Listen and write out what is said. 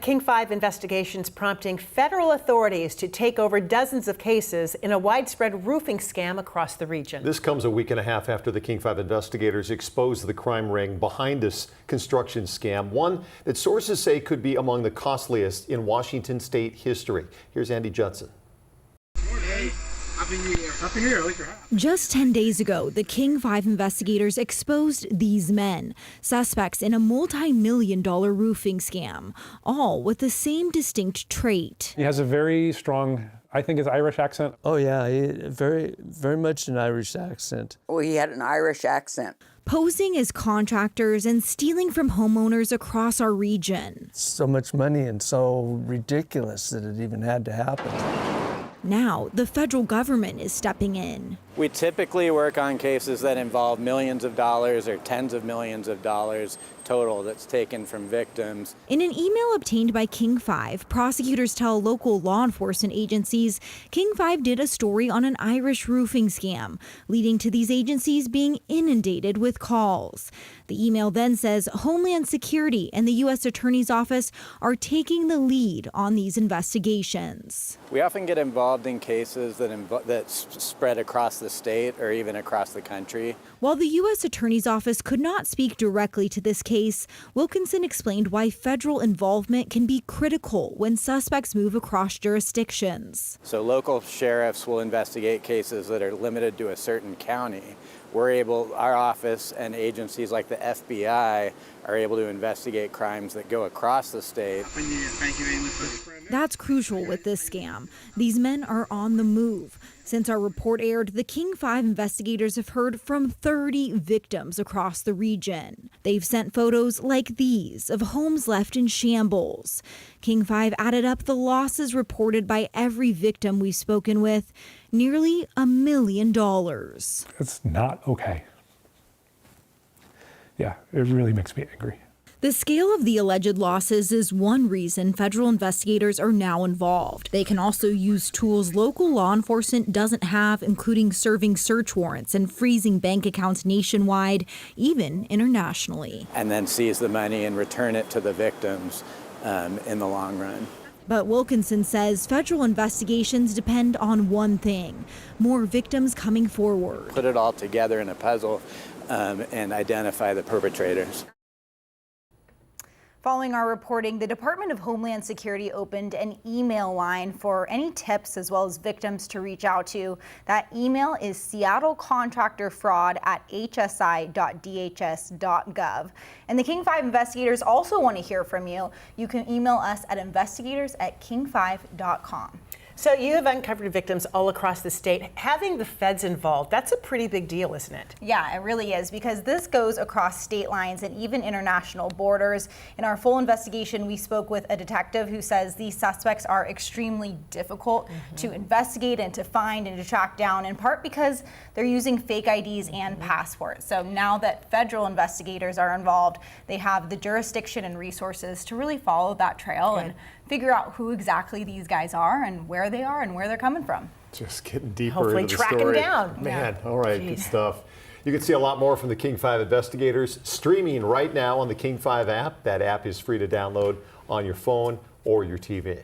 King 5 investigations prompting federal authorities to take over dozens of cases in a widespread roofing scam across the region. This comes a week and a half after the King 5 investigators exposed the crime ring behind this construction scam, one that sources say could be among the costliest in Washington state history. Here's Andy Judson. Happy New Year. Happy New Year. I like your hat. Just 10 days ago, the King 5 investigators exposed these men, suspects in a multi-million-dollar roofing scam, all with the same distinct trait. He has a very strong, I think, his Irish accent. Oh yeah, very much an Irish accent. Oh, he had an Irish accent. Posing as contractors and stealing from homeowners across our region. So much money and so ridiculous that it even had to happen. Now, the federal government is stepping in. We typically work on cases that involve millions of dollars or tens of millions of dollars total that's taken from victims. In an email obtained by King 5, prosecutors tell local law enforcement agencies King 5 did a story on an Irish roofing scam, leading to these agencies being inundated with calls. The email then says Homeland Security and the U.S. Attorney's Office are taking the lead on these investigations. We often get involved in cases that spread across the state or even across the country. While the U.S. Attorney's Office could not speak directly to this case, Wilkinson explained why federal involvement can be critical when suspects move across jurisdictions. So local sheriffs will investigate cases that are limited to a certain county. Our office and agencies like the FBI are able to investigate crimes that go across the state. Happy New Year. Thank you very much. That's crucial with this scam. These men are on the move. Since our report aired, the King 5 investigators have heard from 30 victims across the region. They've sent photos like these of homes left in shambles. King 5 added up the losses reported by every victim we've spoken with, nearly $1 million. It's not okay. Yeah, it really makes me angry. The scale of the alleged losses is one reason federal investigators are now involved. They can also use tools local law enforcement doesn't have, including serving search warrants and freezing bank accounts nationwide, even internationally. And then seize the money and return it to the victims in the long run. But Wilkinson says federal investigations depend on one thing: more victims coming forward. Put it all together in a puzzle and identify the perpetrators. Following our reporting, the Department of Homeland Security opened an email line for any tips as well as victims to reach out to. That email is seattlecontractorfraud@hsi.dhs.gov. And the King 5 investigators also want to hear from you. You can email us at investigators@king5.com. So you have uncovered victims all across the state. Having the feds involved, that's a pretty big deal, isn't it? Yeah, it really is, because this goes across state lines and even international borders. In our full investigation, we spoke with a detective who says these suspects are extremely difficult to investigate and to find and to track down, in part because they're using fake IDs and passports. So now that federal investigators are involved, they have the jurisdiction and resources to really follow that trail and figure out who exactly these guys are and where they are and where they're coming from. Just getting deeper Hopefully into the track story. them down. Man, Yeah. all right, Jeez. good stuff. You can see a lot more from the King 5 investigators streaming right now on the King 5 app. That app is free to download on your phone or your TV.